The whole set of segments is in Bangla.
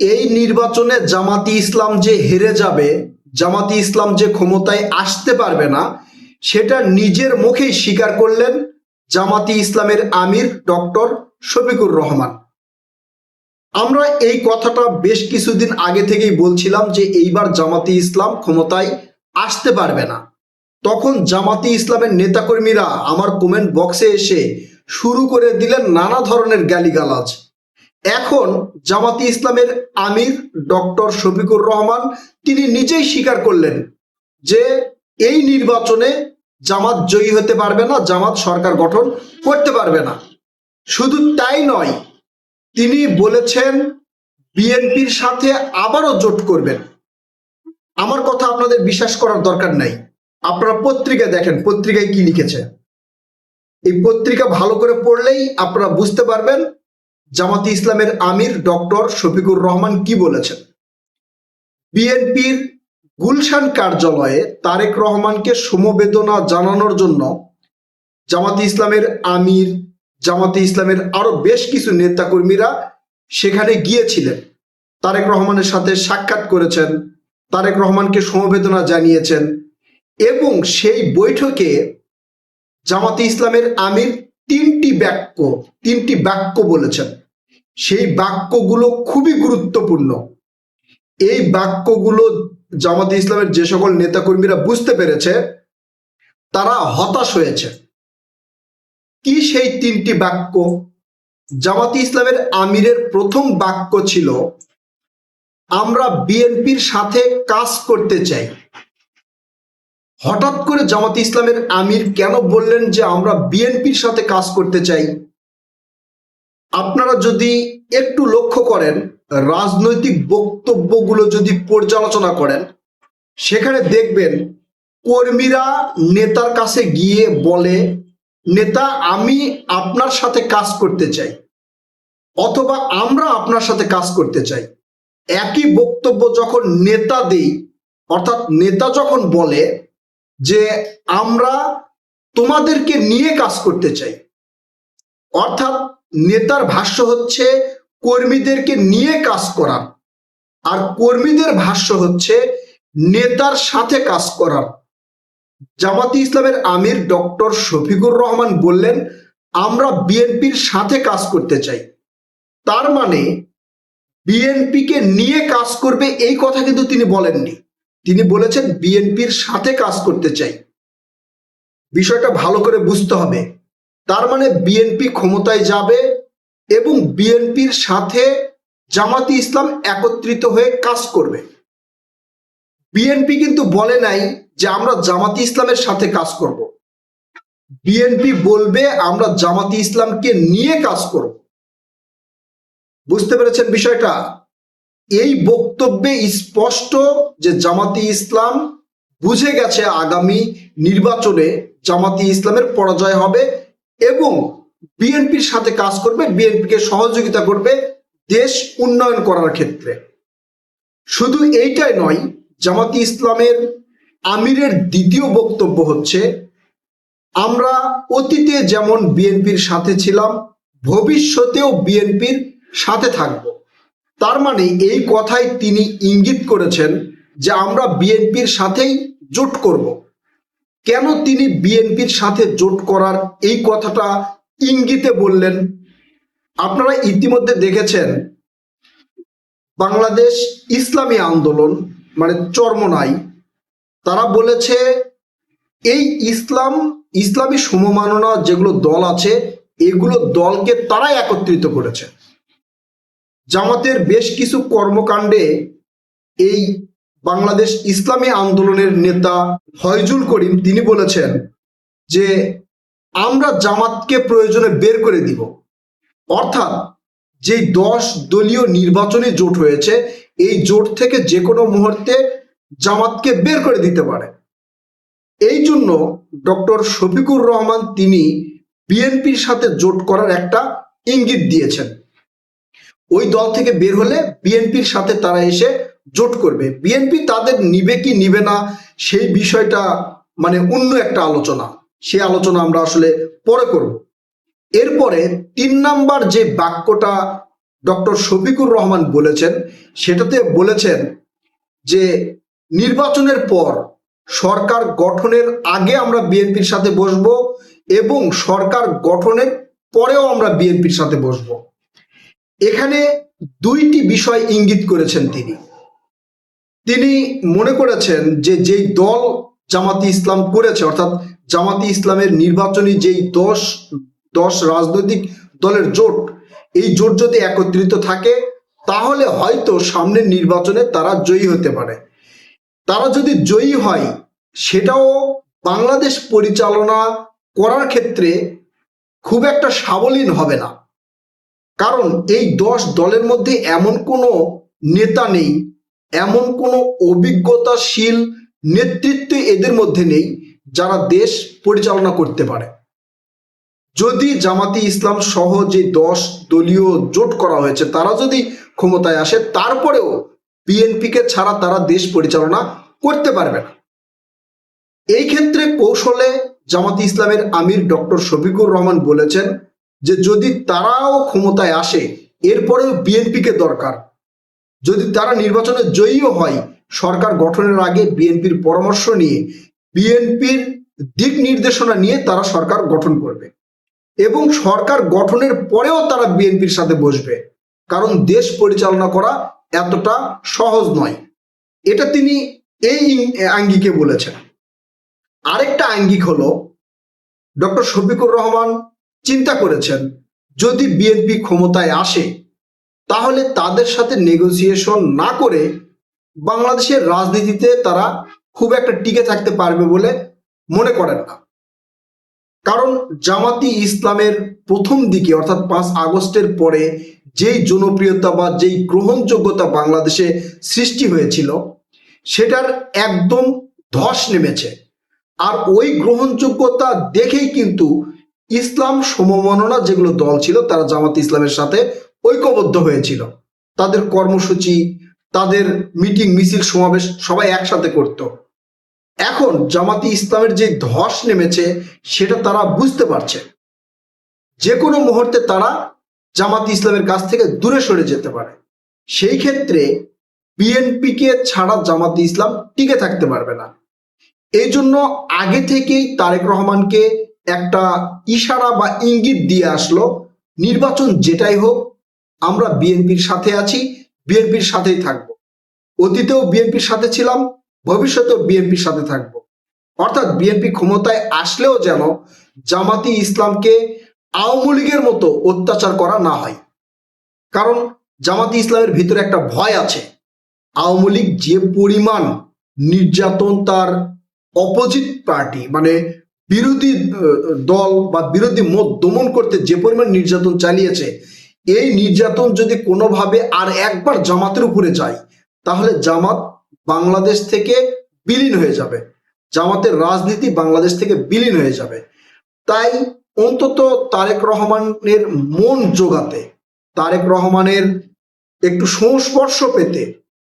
এই নির্বাচনে জামাতি ইসলাম যে হেরে যাবে, জামাতি ইসলাম যে ক্ষমতায় আসতে পারবে না, সেটা নিজের মুখেই স্বীকার করলেন জামাতি ইসলামের আমির ডক্টর শফিকুর রহমান। আমরা এই কথাটা বেশ কিছুদিন আগে থেকেই বলছিলাম যে এইবার জামাতি ইসলাম ক্ষমতায় আসতে পারবে না। তখন জামাতি ইসলামের নেতাকর্মীরা আমার কমেন্ট বক্সে এসে শুরু করে দিলেন নানা ধরনের গালিগালাজ। এখন জামাতি ইসলামের আমির ডক্টর শফিকুর রহমান তিনি নিজেই স্বীকার করলেন যে এই নির্বাচনে জামাত জয়ী হতে পারবে না, জামাত সরকার গঠন করতে পারবে না। শুধু তাই নয়, তিনি বলেছেন বিএনপির সাথে আবারও জোট করবেন। আমার কথা আপনাদের বিশ্বাস করার দরকার নাই, আপনারা পত্রিকা দেখেন, পত্রিকায় কি লিখেছে। এই পত্রিকা ভালো করে পড়লেই আপনারা বুঝতে পারবেন জামাতি ইসলামের আমির ডক্টর শফিকুর রহমান কি বলেছেন। বিএনপির গুলশান কার্যালয়ে তারেক রহমানকে সমবেদনা জানানোর জন্য জামাতি ইসলামের আমির, জামাতি ইসলামের আরো বেশ কিছু নেতাকর্মীরা সেখানে গিয়েছিলেন, তারেক রহমানের সাথে সাক্ষাৎ করেছেন, তারেক রহমানকে সমবেদনা জানিয়েছেন। এবং সেই বৈঠকে জামাতি ইসলামের আমির তিনটি বাক্য বলেছেন। সেই বাক্যগুলো খুবই গুরুত্বপূর্ণ। এই বাক্যগুলো জামাতে ইসলামের যে সকল নেতাকর্মীরা বুঝতে পেরেছে তারা হতাশ হয়েছে। কি সেই তিনটি বাক্য? জামাতে ইসলামের আমিরের প্রথম বাক্য ছিল, আমরা বিএনপির সাথে কাজ করতে চাই। হঠাৎ করে জামাতে ইসলামের আমির কেন বললেন যে আমরা বিএনপির সাথে কাজ করতে চাই? আপনারা যদি একটু লক্ষ্য করেন, রাজনৈতিক বক্তব্যগুলো যদি পর্যালোচনা করেন, সেখানে দেখবেন কর্মীরা নেতার কাছে গিয়ে বলে, নেতা আমি আপনার সাথে কাজ করতে চাই, অথবা আমরা আপনার সাথে কাজ করতে চাই। একই বক্তব্য যখন নেতা দেই, অর্থাৎ নেতা যখন বলে যে আমরা তোমাদেরকে নিয়ে কাজ করতে চাই, অর্থাৎ নেতার ভাষ্য হচ্ছে কর্মীদেরকে নিয়ে কাজ করার, আর কর্মীদের ভাষ্য হচ্ছে নেতার সাথে কাজ করার। জামাতি ইসলামের আমির ডক্টর শফিকুর রহমান বললেন আমরা বিএনপির সাথে কাজ করতে চাই। তার মানে বিএনপিকে নিয়ে কাজ করবে এই কথা কিন্তু তিনি বলেননি, তিনি বলেছেন বিএনপির সাথে কাজ করতে চাই। বিষয়টা ভালো করে বুঝতে হবে। তার মানে বিএনপি ক্ষমতায় যাবে এবং বিএনপির সাথে জামাতি ইসলাম একত্রিত হয়ে কাজ করবে। বিএনপি কিন্তু বলে নাই যে আমরা জামাতি ইসলামের সাথে কাজ করব। বিএনপি বলবে আমরা জামাতি ইসলামকে নিয়ে কাজ করব। বুঝতে পেরেছেন বিষয়টা? এই বক্তব্যে স্পষ্ট যে জামাতি ইসলাম বুঝে গেছে আগামী নির্বাচনে জামাতি ইসলামের পরাজয় হবে এবং বিএনপির সাথে কাজ করবে, বিএনপিকে সহযোগিতা করবে দেশ উন্নয়ন করার ক্ষেত্রে। শুধু এইটাই নয়, জামাতি ইসলামের আমিরের দ্বিতীয় বক্তব্য হচ্ছে আমরা অতীতে যেমন বিএনপির সাথে ছিলাম, ভবিষ্যতেও বিএনপির সাথে থাকব। তার মানে এই কথাই তিনি ইঙ্গিত করেছেন যে আমরা বিএনপির সাথেই জোট করব। কেন তিনি বিএনপির সাথে জোট করার এই কথাটা ইঙ্গিতে বললেন? আপনারা ইতিমধ্যে দেখেছেন বাংলাদেশ ইসলামী আন্দোলন মানে চরমোনাই, তারা বলেছে এই ইসলামী সমমাননা যেগুলো দল আছে এগুলো দলকে তারাই একত্রিত করেছে। জামাতের বেশ কিছু কর্মকাণ্ডে এই বাংলাদেশ ইসলামী আন্দোলনের নেতা ফয়জুল করিম তিনি বলেছেন যে আমরা জামাতকে প্রয়োজনে বের করে দিব। অর্থাৎ যে 10 দলীয় নির্বাচনী জোট হয়েছে এই জোট থেকে যে কোনো মুহূর্তে জামাতকে বের করে দিতে পারে। এই জন্য ডক্টর শফিকুর রহমান তিনি বিএনপির সাথে জোট করার একটা ইঙ্গিত দিয়েছেন। ওই দল থেকে বের হলে বিএনপির সাথে তারা এসে জোট করবে। বিএনপি তাদের নিবে কি নিবে না সেই বিষয়টা মানে অন্য একটা আলোচনা, সেই আলোচনা আমরা আসলে পরে করব। এরপরে 3 নাম্বার যে বাক্যটা ডক্টর শফিকুর রহমান বলেছেন, সেটাতে বলেছেন যে নির্বাচনের পর সরকার গঠনের আগে আমরা বিএনপির সাথে বসবো এবং সরকার গঠনের পরেও আমরা বিএনপির সাথে বসবো। এখানে দুইটি বিষয় ইঙ্গিত করেছেন তিনি মনে করেছেন যে যেই দল জামাতি ইসলাম করেছে, অর্থাৎ জামাতি ইসলামের নির্বাচনী যেই দশ রাজনৈতিক দলের জোট, এই জোট যদি একত্রিত থাকে তাহলে হয়তো সামনের নির্বাচনে তারা জয়ী হতে পারে। তারা যদি জয়ী হয় সেটাও বাংলাদেশ পরিচালনা করার ক্ষেত্রে খুব একটা সাবলীল হবে না, কারণ এই 10 দলের মধ্যে এমন কোনো নেতা নেই, এমন কোনো অভিজ্ঞতাশীল নেতৃত্ব এদের মধ্যে নেই যারা দেশ পরিচালনা করতে পারে। যদি জামাতি ইসলাম সহ যে 10 দলীয় জোট করা হয়েছে তারা যদি ক্ষমতায় আসে, তারপরেও বিএনপিকে ছাড়া তারা দেশ পরিচালনা করতে পারবে না। এই ক্ষেত্রে কৌশলে জামাতি ইসলামের আমির ডক্টর শফিকুর রহমান বলেছেন যে যদি তারাও ক্ষমতায় আসে এরপরেও বিএনপিকে দরকার। যদি তারা নির্বাচনে জয়ীও হয়, সরকার গঠনের আগে বিএনপির পরামর্শ নিয়ে, বিএনপির দিক নির্দেশনা নিয়ে তারা সরকার গঠন করবে এবং সরকার গঠনের পরেও তারা বিএনপির সাথে বসবে, কারণ দেশ পরিচালনা করা এতটা সহজ নয়। এটা তিনি এই আঙ্গিকে বলেছেন। আরেকটা আঙ্গিক হলো ডক্টর শফিকুর রহমান চিন্তা করেছেন যদি বিএনপি ক্ষমতায় আসে তাহলে তাদের সাথে নেগোসিয়েশন না করে বাংলাদেশের রাজনীতিতে তারা খুব একটা টিকে থাকতে পারবে বলে মনে করেন না। কারণ জামাতি ইসলামের প্রথম দিকে অর্থাৎ 5 আগস্টের পরে যেই জনপ্রিয়তা বা যেই গ্রহণযোগ্যতা বাংলাদেশে সৃষ্টি হয়েছিল সেটার একদম ধস নেমেছে। আর ওই গ্রহণযোগ্যতা দেখেই কিন্তু ইসলাম সমমননা যেগুলো দল ছিল তারা জামাত ইসলামের সাথে ঐক্যবদ্ধ হয়েছিল। তাদের কর্মসূচি, তাদের মিটিং, মিছিল, সমাবেশ সবাই একসাথে করত। এখন জামাতি ইসলামের যে ধস নেমেছে সেটা তারা বুঝতে পারছে, যে কোনো মুহূর্তে তারা জামাতি ইসলামের কাছ থেকে দূরে সরে যেতে পারে। সেই ক্ষেত্রে বিএনপিকে ছাড়া জামাতি ইসলাম টিকে থাকতে পারবে না। এই জন্য আগে থেকেই তারেক রহমানকে একটা ইশারা বা ইঙ্গিত দিয়ে আসলো, নির্বাচন যেটাই হোক আমরা বিএনপির সাথে আছি, বিএনপির সাথেই থাকবো। অতীতেও বিএনপির সাথে ছিলাম, ভবিষ্যতেও বিএনপির সাথে থাকবো। অর্থাৎ বিএনপি ক্ষমতায় আসলেও যেন জামাতি ইসলামকে আওয়ামী লীগের মতো অত্যাচার করা না হয়। কারণ জামাতি ইসলামের ভিতরে একটা ভয় আছে, আওয়ামী লীগ যে পরিমাণ নির্যাতন তার অপোজিট পার্টি মানে বিরোধী দল বা বিরোধী মত দমন করতে যে পরিমাণ নির্যাতন চালিয়েছে, এই নির্যাতন যদি কোনোভাবে আর একবার জামাতের উপরে যায় তাহলে জামাত বাংলাদেশ থেকে বিলীন হয়ে যাবে, জামাতের রাজনীতি বাংলাদেশ থেকে বিলীন হয়ে যাবে। তাই অন্তত তারেক রহমানের মন জোগাতে, তারেক রহমানের একটু সংস্পর্শ পেতে,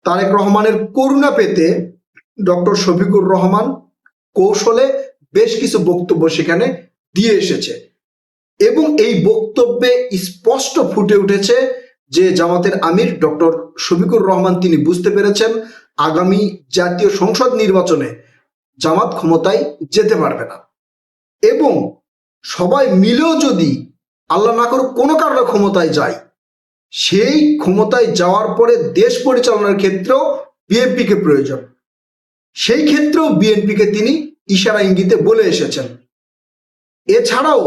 তারেক রহমানের করুণা পেতে ডক্টর শফিকুর রহমান কৌশলে বেশ কিছু বক্তব্য সেখানে দিয়ে এসেছে এবং এই বক্তব্যে স্পষ্ট ফুটে উঠেছে যে জামাতের আমির ডক্টর শফিকুর রহমান তিনি বুঝতে পেরেছেন আগামী জাতীয় সংসদ নির্বাচনে জামাত ক্ষমতায় যেতে পারবে না এবং সবাই মিলেও যদি আল্লাহ না করুক কোনো কারণে ক্ষমতায় যায়, সেই ক্ষমতায় যাওয়ার পরে দেশ পরিচালনার ক্ষেত্রেও বিএনপিকে প্রয়োজন। সেই ক্ষেত্রেও বিএনপিকে তিনি ইশারা ইঙ্গিতে বলে এসেছেন। এছাড়াও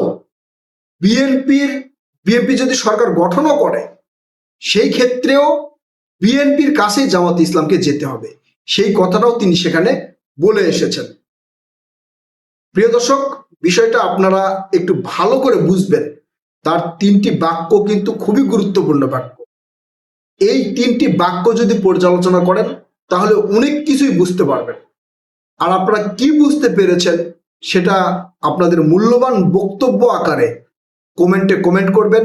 বিএনপি যদি সরকার গঠনও করে সেই ক্ষেত্রেও বিএনপির কাছে জামাত ইসলামকে যেতে হবে, সেই কথাটাও তিনি সেখানে বলে এসেছেন। প্রিয় দর্শক, বিষয়টা আপনারা একটু ভালো করে বুঝবেন। তার 3টি বাক্য কিন্তু খুবই গুরুত্বপূর্ণ বাক্য। এই 3টি বাক্য যদি পর্যালোচনা করেন তাহলে অনেক কিছুই বুঝতে পারবেন। আর আপনারা কি বুঝতে পেরেছেন সেটা আপনাদের মূল্যবান বক্তব্য আকারে কমেন্টে কমেন্ট করবেন।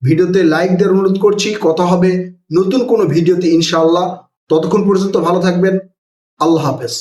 ভিডিওতে লাইক দেওয়ার অনুরোধ করছি। কথা হবে নতুন কোনো ভিডিওতে ইনশাআল্লাহ। ততক্ষণ পর্যন্ত ভালো থাকবেন। আল্লাহ হাফেজ।